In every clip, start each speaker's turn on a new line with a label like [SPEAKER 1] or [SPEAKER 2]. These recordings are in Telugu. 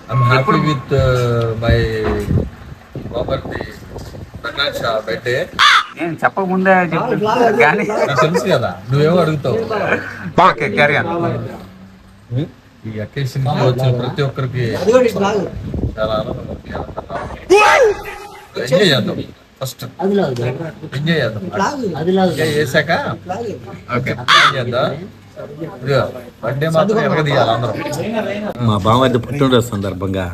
[SPEAKER 1] I'm happy with my property. Birthday
[SPEAKER 2] నేను చెప్పకముందే చెప్పు కానీ
[SPEAKER 1] తెలుసు కదా, నువ్వేమో అడుగుతావు. ఈ అకేషన్ వచ్చిన ప్రతి ఒక్కరికి చాలా ఆనందంగా ఎంజాయ్ చేద్దాం. ఫస్ట్ ఎంజాయ్ చేద్దాం. ఎంజాయ్ చేశాక చేద్దాం. బర్త్డే మాత్రం ఎరగదీయాలి అందరం.
[SPEAKER 3] మా బామర్ది పుట్టినరోజు సందర్భంగా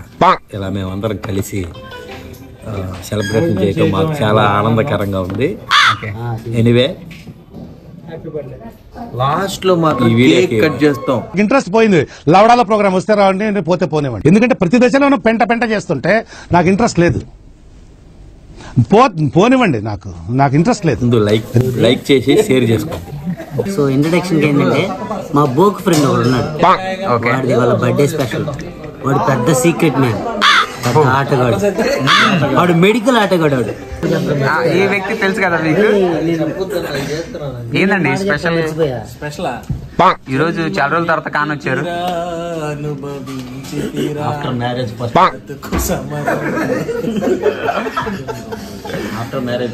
[SPEAKER 3] ఇలా మేమందరం కలిసి సెలబ్రేషన్ చేయటం మాకు చాలా ఆనందకరంగా ఉంది. ఎనీవే లాస్ట్ లో మాకు కేక్ కట్ చేస్తాం.
[SPEAKER 4] ఇంట్రెస్ట్ పోయింది. లవడాల ప్రోగ్రామ్ వస్తే రావండి, పోతే పోనేవండి. ఎందుకంటే ప్రతి దశలోనూ పెంట చేస్తుంటే నాకు ఇంట్రెస్ట్ లేదు. పోనివ్వండి, నాకు ఇంట్రెస్ట్ లేదు.
[SPEAKER 3] లైక్ చేసి షేర్ చేసుకోండి.
[SPEAKER 5] సో ఇంట్రడక్షన్ ఏంటంటే మా బోక్ ఫ్రెండ్ ఒకడు ఉన్నాడు. వాడిది వాళ్ళ బర్త్డే స్పెషల్. వాడు పెద్ద సీక్రెట్ మ్యాన్, పెద్ద ఆటగాడు. వాడు మెడికల్ ఆటగాడు. వాడు
[SPEAKER 2] ఈ వ్యక్తి తెలుసు కదా మీకు? ఏందండి స్పెషల్? ఈ రోజు చాలా రోజుల తర్వాత కానొచ్చారు.
[SPEAKER 3] ఆఫ్టర్ మ్యారేజ్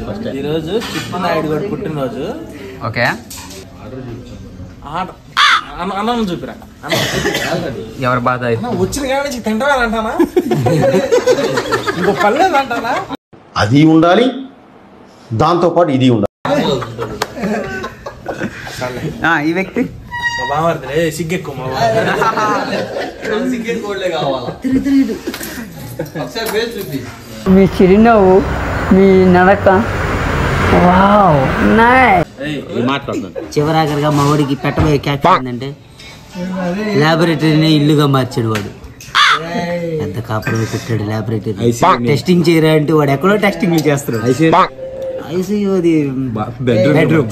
[SPEAKER 3] ఫస్ట్
[SPEAKER 6] ఈ రోజు చిప్పనాయుడు గారు పుట్టినరోజు.
[SPEAKER 2] ఓకే,
[SPEAKER 6] అన్నం చూపిరా.
[SPEAKER 2] ఎవరి బాధ
[SPEAKER 6] వచ్చిన కాడ నుంచి తింటానంటానా, ఇంకో పర్లేదు అంటానా.
[SPEAKER 7] అది ఉండాలి, దాంతో పాటు ఇది ఉండాలి.
[SPEAKER 2] ఈ వ్యక్తి
[SPEAKER 6] బామర్దిలే సిగ్గెక్కు.
[SPEAKER 8] మీ చిరునవ్వు, మీ నడక, వావ్ నైస్.
[SPEAKER 5] చివరాఖరిగా మా వాడికి పెట్టబోయే క్యాచ్ ఏంటంటే ల్యాబొరేటరీని ఇల్లుగా మార్చాడు. వాడు పెద్ద కాపురం పెట్టాడు. ల్యాబొరేటరీ టెస్టింగ్ చేయరా అంటే వాడు ఎక్కడో టెస్టింగ్ చేస్తున్నాడు. ఐసీయూ అది బెడ్రూమ్.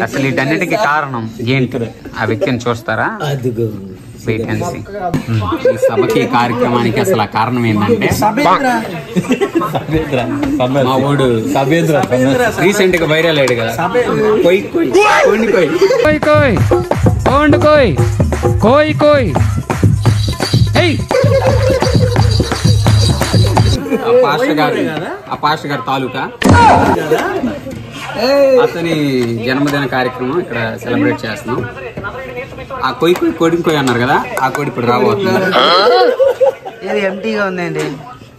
[SPEAKER 2] అసలు వీటన్నిటికీ కారణం ఏంటి? ఆ వ్యక్తిని చూస్తారా? Wait and see. ఈ సభకి కార్యక్రమానికి అసలు ఆ కారణం ఏంటంటే మా వాడు రీసెంట్ గా వైరల్ అయ్యాడు కదా, కోయ్ కోయ్ కోండి కోయ్ కోయ్ కోయ్ కోండి కోయ్ కోయ్ కోయ్. ఆ పాస్టర్ గారి తాలూకా అతని జన్మదిన కార్యక్రమం ఇక్కడ సెలబ్రేట్ చేస్తున్నాం. ఆ కోయి కోడి కోయి అన్నారు కదా, ఆ కోడి ఇప్పుడు రాబోతుంది.
[SPEAKER 5] ఎంటీగా ఉందండి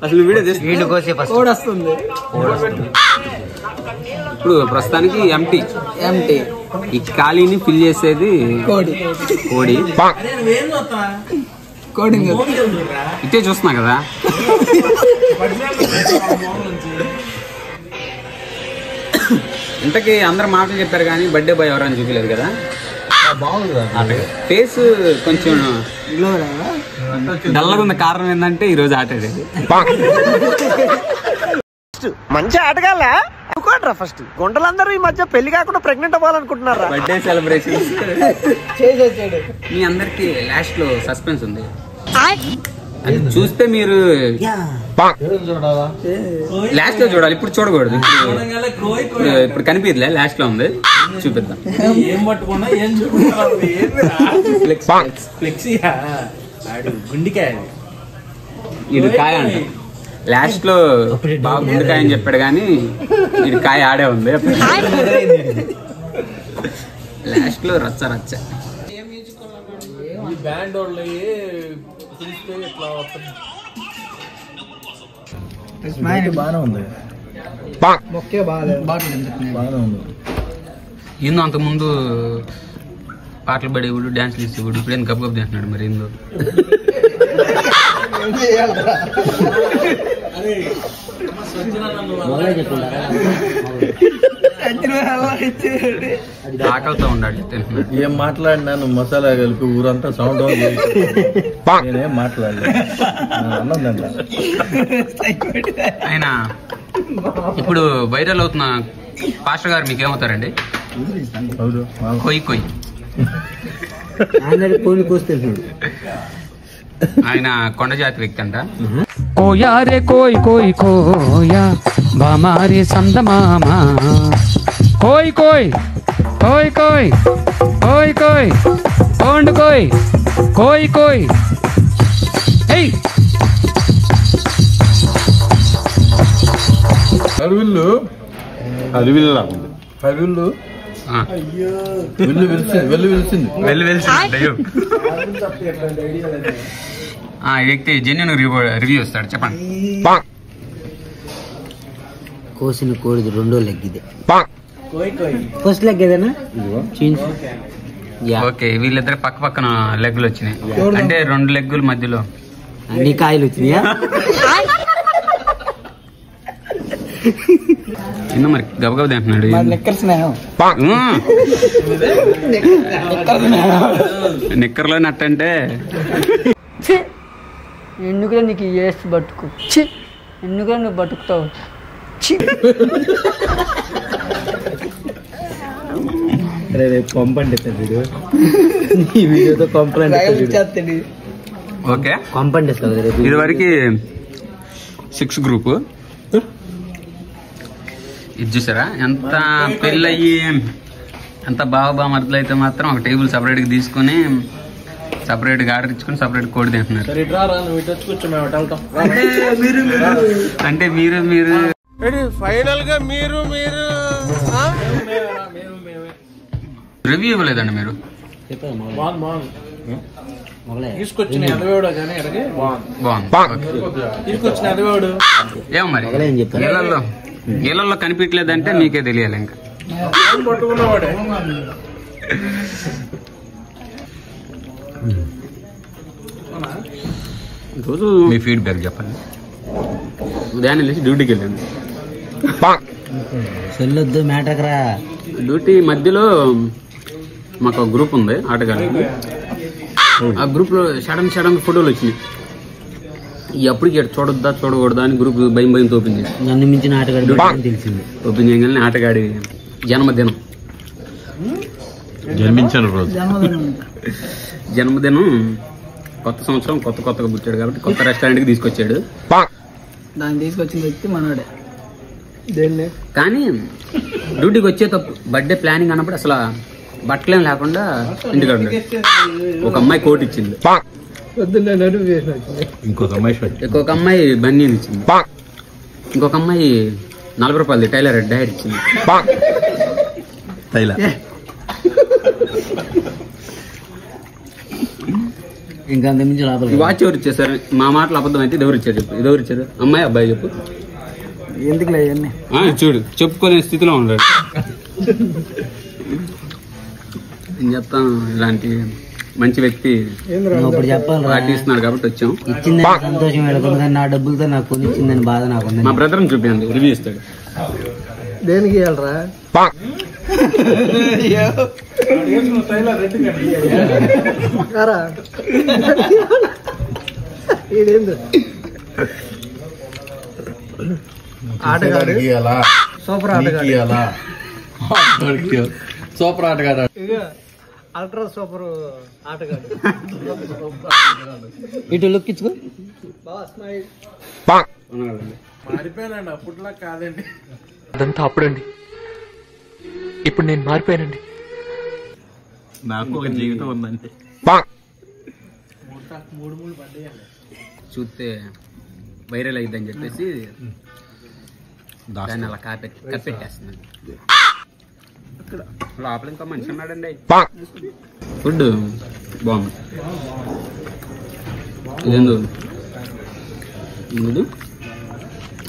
[SPEAKER 2] అసలు వీడియో
[SPEAKER 5] వస్తుంది.
[SPEAKER 2] ఇప్పుడు ప్రస్తుతానికి ఎంటీ. ఈ ఖాళీని ఫిల్ చేసేది కోడి. ఇట్టే చూస్తున్నా కదా. ఇంతకీ అందరు మాటలు చెప్పారు కానీ బర్త్డే బాయ్ ఎవరని చూపించలేదు కదా. ఫేస్ కొంచెం డల్గా ఉంది. కారణం ఏంటంటే ఈరోజు ఆటేది
[SPEAKER 9] మంచి ఆటగాళ్ళ అనుకోండి. ఫస్ట్ గుంటలందరూ ఈ మధ్య పెళ్లి కాకుండా ప్రెగ్నెంట్ అవ్వాలనుకుంటున్నారా?
[SPEAKER 2] బర్త్డే సెలబ్రేషన్ మీ అందరికి లాస్ట్ లో సస్పెన్స్ ఉంది. అది చూస్తే మీరు లాస్ట్ లో చూడాలి, ఇప్పుడు చూడకూడదు. ఇప్పుడు కనిపించలే, లాస్ట్ లో ఉంది, చూపిద్దాం.
[SPEAKER 6] ఏం పట్టుకున్నా ఏం గుండికాయ.
[SPEAKER 2] ఇది కాయ అంట. లాస్ట్ లో బాగా గుండెకాయ అని చెప్పాడు కానీ ఇది కాయ ఆడే ఉంది. లాస్ట్ లో రచ్చ రచ్చ.
[SPEAKER 6] బ్యాండ్ వాళ్ళు బాగానే ఉంది.
[SPEAKER 2] ఏందో అంతకుముందు పాటలు పడేవాడు, డాన్స్లు ఇచ్చేవాడు. ఇప్పుడు ఎందుకు గబ్ తింటున్నాడు మరి? ఏందో ఆకలితో ఉన్నాడు, తింటున్నాడు.
[SPEAKER 3] ఏం మాట్లాడినా నువ్వు మసాలా కలిపి ఊరంతా సౌండ్ నేనేం మాట్లాడలేదు.
[SPEAKER 2] ఆయన ఇప్పుడు వైరల్ అవుతున్న పాస్టర్ గారు మీకేమవుతారండి? కొయ్యి కొయ్యి ఆయన కొండ జాతి వ్యక్తి అంట.
[SPEAKER 10] కోయా రే కోయ్ కోయ్ కోయా బామారి సందమామా కోయ్ కోయ్ కోయ్ కోయ్ కోయ్ కోయ్ కోండు కోయ్ కోయ్ కోయ్ ఏయ్
[SPEAKER 3] అడవిల్లు
[SPEAKER 1] అడవిల్లా
[SPEAKER 3] అడవిల్లు
[SPEAKER 2] ఆ,
[SPEAKER 3] వెళ్ళు వెలిసింది
[SPEAKER 2] వెళ్ళి దయ్యం. ఈ వ్యక్తి జెన్యున్ రివ్యూ ఇస్తాడు, చెప్పండి.
[SPEAKER 5] కోసిన కోడిది రెండో లెగ్ ఇదే. ఫస్ట్ లెగ్ ఏదైనా
[SPEAKER 2] ఓకే, వీళ్ళిద్దరు పక్క పక్కన లెగ్గులు వచ్చినాయి, అంటే 2 లెగ్గుల మధ్యలో
[SPEAKER 5] అన్ని కాయలు వచ్చినాయా?
[SPEAKER 2] చిన్న మరి గబగబ తింటున్నాడు. నిక్కర్లో నట్టంటే
[SPEAKER 8] ఎందుకులే నీకు వేసి బతుకు చి ఎందుకులే నువ్వు బతుకుతావు చి
[SPEAKER 5] పంపండి ఈ వీడియోతో పంపండి.
[SPEAKER 2] ఓకే,
[SPEAKER 5] పంపండి
[SPEAKER 2] ఇది వరకు 6 గ్రూప్. ఇది చూసారా ఎంత పెళ్ళయ్యి ఎంత బామర్దులు అయితే మాత్రం ఒక టేబుల్ సపరేట్గా తీసుకుని సపరేట్గా ఆర్డర్ ఇచ్చుకుని సపరేట్ కోడి తింటున్నారు. అంటే మీరు
[SPEAKER 6] ఫైనల్ గా మీరు
[SPEAKER 2] రివ్యూ ఇవ్వలేదండి మీరు.
[SPEAKER 6] తీసుకొచ్చిన ఎదవేడు కానీ
[SPEAKER 2] బాగుంది.
[SPEAKER 6] తీసుకొచ్చిన ఎదవేడు
[SPEAKER 2] ఏమో మరి నీళ్ళల్లో కనిపించలేదంటే మీకే తెలియాలి. ఇంకా
[SPEAKER 6] పట్టుకున్నవాడే
[SPEAKER 2] రోజు మీ ఫీడ్బ్యాక్ చెప్పండి. ఉదయాన్నే లేచి డ్యూటీకి వెళ్ళండి.
[SPEAKER 5] చెల్లొద్దు మ్యాటర్రా.
[SPEAKER 2] డ్యూటీ మధ్యలో మాకు ఒక గ్రూప్ ఉంది ఆటగాళ్ళకి. ఆ గ్రూప్ లో సడన్ ఫోటోలు వచ్చినాయి. అప్పటికి చూడొద్దా చూడకూడదా అని గ్రూప్ భయం ఓపెన్ చేసి
[SPEAKER 5] నన్ను మించిన ఆటగాడు తెలిసింది.
[SPEAKER 2] ఓపెన్ చేయగానే ఆటగాడి జన్మదినం
[SPEAKER 3] జన్మించిన రోజు
[SPEAKER 2] జన్మదినం కొత్త సంవత్సరం కొత్తగా పుట్టాడు కాబట్టి కొత్త రెస్టారెంట్ కి తీసుకొచ్చాడు.
[SPEAKER 8] దాన్ని తీసుకొచ్చిన వ్యక్తి మనోడే.
[SPEAKER 2] కానీ డ్యూటీకి వచ్చేటప్పుడు బర్త్డే ప్లానింగ్ అన్నప్పుడు అసలు బట్టలేం లేకుండా ఇంటికాడ ఒక అమ్మాయి కోట్ ఇచ్చింది, ఇంకొక అమ్మాయి బన్నీని ఇచ్చింది, ఇంకొక అమ్మాయి 40 రూపాయలది టైలర్ డైర్ ఇచ్చింది.
[SPEAKER 5] ఇంకా అంతమించి లోపల
[SPEAKER 2] వాచ్ ఎవరు ఇచ్చేసారు? మా మాటలు అబద్ధం అయితే ఎవరు ఇచ్చారు చెప్పు? ఇది ఎవరు ఇచ్చారు? అమ్మాయి అబ్బాయి చెప్పు.
[SPEAKER 8] ఎందుకులే అవన్నీ
[SPEAKER 2] చూడు చెప్పుకోలేని స్థితిలో ఉన్నాడు. నేను చెప్తాను, ఇలాంటి మంచి వ్యక్తి
[SPEAKER 5] ఇప్పుడు చెప్పాలి
[SPEAKER 2] పాటిస్తున్నాడు కాబట్టి వచ్చాం.
[SPEAKER 5] ఇచ్చిందని సంతోషం వెళ్ళకుండా నా డబ్బులతో నాకు కొని ఇచ్చిందని బాధ నాకు.
[SPEAKER 2] మా బ్రదర్ని చూపించండి, రివ్యూ ఇస్తాడు.
[SPEAKER 8] దేనికి వెళ్ళరా
[SPEAKER 6] ఆటగాడు సూపర్ ఆటగాడు
[SPEAKER 3] సూపర్ ఆటగాడు
[SPEAKER 6] అల్ట్రా సూపర్ ఆటగాడు.
[SPEAKER 5] ఇటు లుక్ ఇచ్చుకో.
[SPEAKER 6] మారిపోయానండి, అప్పట్లో కాదండి.
[SPEAKER 11] అదంతా అప్పుడండి, ఇప్పుడు నేను మారిపోయానండి.
[SPEAKER 3] నాకు ఒక జీవితం ఉందండి.
[SPEAKER 6] మూడు పడ్డాయండి.
[SPEAKER 2] చూస్తే వైరల్ అయిద్దని చెప్పేసి దాన్ని అలా కప్పెట్టేస్తున్నాను. లోపల ఇంకా మనిషి ఉన్నాడండి. ఫుడ్ బాగుంది. ఇదేందు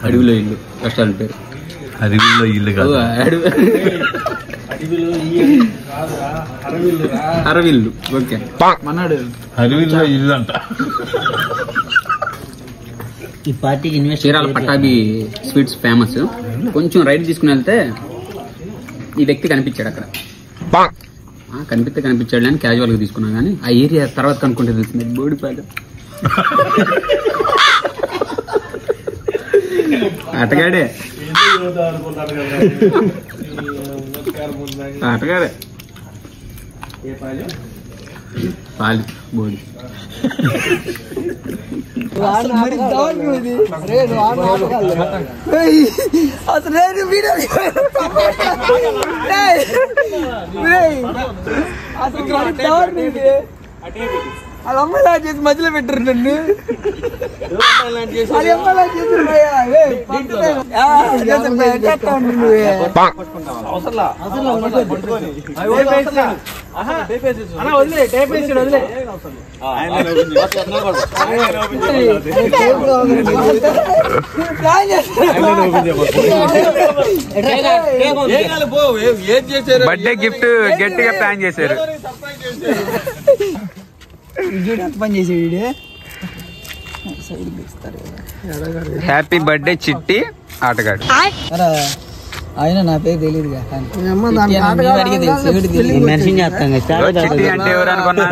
[SPEAKER 2] అడవిలో ఇల్లు రెస్టారెంట్ పేరు.
[SPEAKER 3] అడవిలో ఇల్లు కాదు,
[SPEAKER 2] అరవిల్లు. ఓకే,
[SPEAKER 3] అడవిలో ఇల్లు అంట.
[SPEAKER 5] ఈ పార్టీకి
[SPEAKER 2] చీరాల పట్టాభి స్వీట్స్ ఫేమస్. కొంచెం రైట్ తీసుకుని వెళ్తే ఈ వ్యక్తి కనిపించాడు అక్కడ. కనిపించాడు అని క్యాజువల్ గా తీసుకున్నా, కానీ ఆ ఏరియా తర్వాత కనుక్కుంటే తెలిసింది బోడిపాడు. ఆటగాడే పాలి బోడి
[SPEAKER 6] వాళ్ళ అమ్మాయిలా చేసి మధ్యలో పెట్టారు నన్ను
[SPEAKER 2] బర్త్డే గిఫ్ట్ గట్టిగా ప్లాన్ చేశారు.
[SPEAKER 6] పని చేసేది
[SPEAKER 2] హ్యాపీ బర్త్డే చిట్టి ఆటగాడు.
[SPEAKER 6] ఆయన నా పేరు తెలియదుగా
[SPEAKER 5] మెన్షన్ చేస్తాం
[SPEAKER 2] చిట్టి అంటే ఎవరు అనుకున్నా?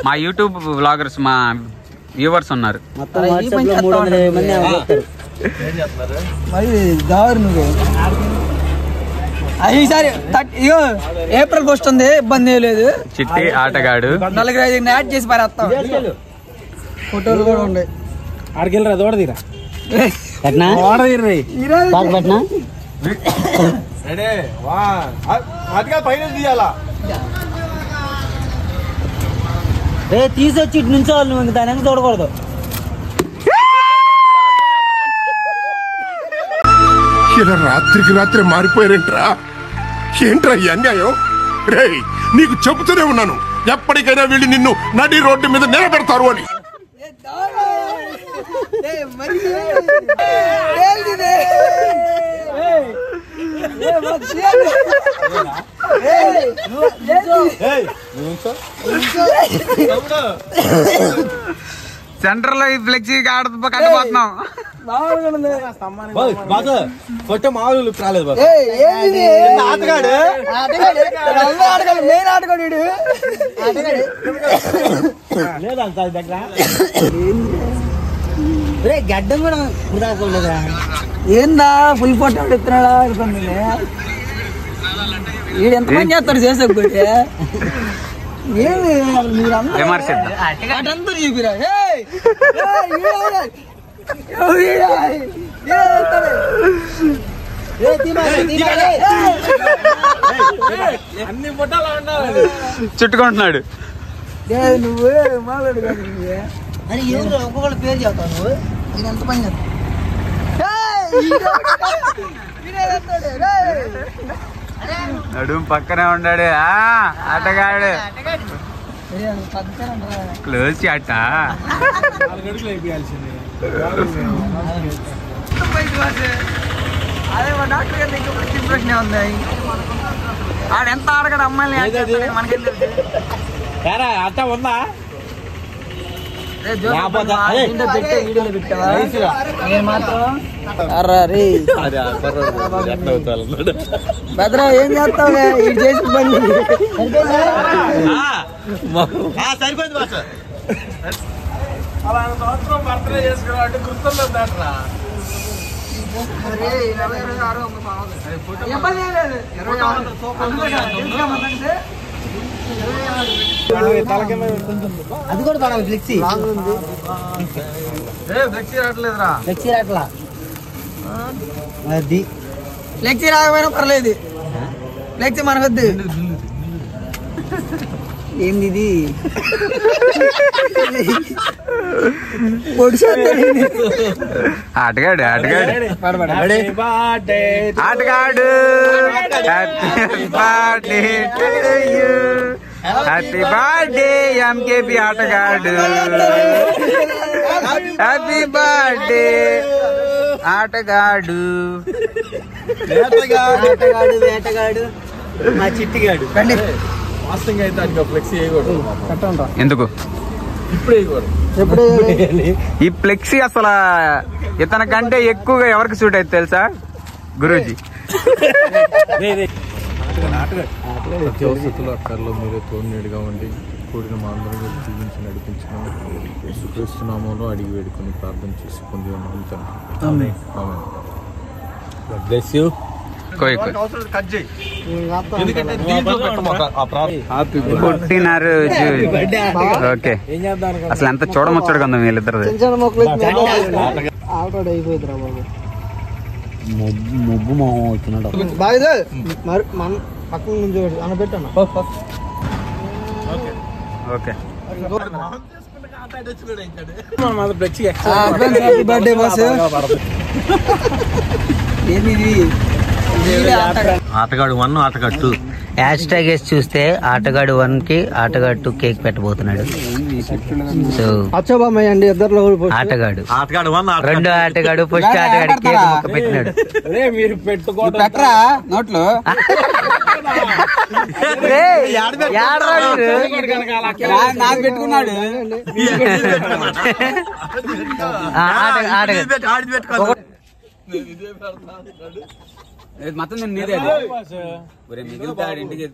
[SPEAKER 2] మా యూట్యూబ్ వ్లాగర్స్, మా వ్యూవర్స్ ఉన్నారు.
[SPEAKER 6] మరి దారు నువ్వు ఈసారి ఏప్రిల్ ఫస్ట్ ఉంది, ఇబ్బంది ఏం లేదు.
[SPEAKER 2] చిట్టి ఆటగాడు
[SPEAKER 6] 4-5 యాడ్ చేసి పారేస్తాం. ఫోటోలు కూడా ఉన్నాయి.
[SPEAKER 5] ఆడికెళ్ళరా దూడదీరా తీసొచ్చి ఇటు నుంచో వాళ్ళు దాని వెనక చూడకూడదు.
[SPEAKER 12] ఇలా రాత్రికి రాత్రి మారిపోయారేంట్రా? ఏంట్రా ఈ అన్యాయం? రే, నీకు చెబుతూనే ఉన్నాను, ఎప్పటికైనా వీళ్ళు నిన్ను నడి రోడ్డు మీద నిలబెడతారు అని.
[SPEAKER 2] సెంటర్ లో ఈ ఫ్లెక్సీ కట్టబోతున్నాం.
[SPEAKER 3] ఫోటో మామూలు రాలేదు.
[SPEAKER 5] గడ్డం కూడా లేదురా.
[SPEAKER 6] ఏందా ఫుల్ ఫోటో ఎత్తున్నాడా అనుకోండి. వీడు ఎంత పని చేస్తాడు చేసే ఏంది మీరంతా చూపిరా.
[SPEAKER 3] అన్ని ఫోటోలు ఉండాలి.
[SPEAKER 2] చుట్టుకుంటున్నాడు.
[SPEAKER 6] నువ్వు మాట్లాడు ఒక్కొక్కళ్ళ పేరు చెప్తావు. నువ్వు నేను ఎంత పని చేస్తాను.
[SPEAKER 2] నడుము పక్కనే ఉన్నాడు ఆటగాడు. క్లోజ్ అట్ట
[SPEAKER 6] అదే మా డాక్టర్ గారి దగ్గర ఇంప్రెషన్ ఉంది. ఆడెంత ఆడగాడు అమ్మాయిని మనకేం తెలుసు.
[SPEAKER 5] అట్ట ఉందా?
[SPEAKER 6] పెట్టే వీడియోలో పెట్టావా? నేను మాత్రం భద్రా ఏం చేస్తావులే ఇది చేసి పని.
[SPEAKER 3] సరిపోయింది బాస్. అలా సంవత్సరం బర్త్డే చేసుకున్నాడు గుర్తుందా?
[SPEAKER 5] అది కూడా పడాలి. Flexi
[SPEAKER 3] flexi రావట్లేదురా.
[SPEAKER 5] ఫ్లెక్సీ రావట్లా. అది
[SPEAKER 6] ఫ్లెక్సీ రాకపోయినా పర్లేదు. ఫ్లెక్సీ మనకొద్దు. ఏంది ఇది?
[SPEAKER 2] ఆటగాడు ఆటగాడు ఆటగాడు. హ్యాపీ బర్త్డే ఎంకేపీ ఆటగాడు. హ్యాపీ బర్త్డే ఆటగాడు.
[SPEAKER 5] వేటగాడు వేటగాడు మా చిట్టిగాడు.
[SPEAKER 3] వాస్తవంగా అయితే అది ఫ్లెక్సీ వేయకూడదు.
[SPEAKER 2] ఎందుకు
[SPEAKER 3] ఇప్పుడు వేయకూడదు.
[SPEAKER 2] ఈ ఫ్లెక్సీ అసలు ఇతని కంటే ఎక్కువగా ఎవరికి సూట్ అయితే తెలుసా గురూజీ?
[SPEAKER 3] అత్యవసతులు అక్కర్లో మీరే తోడునేడుగా ఉండి కూడిన మా అందరం జీవించి నడిపించుకుని యేసుక్రీస్తునామంలో అడిగి వేడుకొని ప్రార్థన చేసి పొంది ఉన్నాం.
[SPEAKER 2] కోయి కోయి పుట్టినరోజు. ఓకే, అసలు ఎంత చూడముచ్చడుగా ఉందా వీళ్ళిద్దరు.
[SPEAKER 5] ముగ్గు మొహం అవుతున్నాడు.
[SPEAKER 6] పక్కన నుంచి అనబెట్టాను.
[SPEAKER 2] Okay
[SPEAKER 6] birthday boss.
[SPEAKER 5] ఆటగాడు 1 ఆటగాడు 2 హ్యాష్ ట్యాగ్ వేసి చూస్తే ఆటగాడు 1 కి ఆటగాడు 2 కేక్ పెట్టబోతున్నాడు. సో
[SPEAKER 6] అచ్చబామయ్య అండి ఇద్దరు
[SPEAKER 5] ఆటగాడు 2 ఆటగాడు ఫస్ట్ ఆటగాడు కేక్ ముక్క పెట్టినాడు.
[SPEAKER 6] మీరు పెట్టరా నోట్లో నాకు పెట్టుకున్నాడు.
[SPEAKER 2] మొత్తం నేను నీదే మిగిలితే ఇంటికి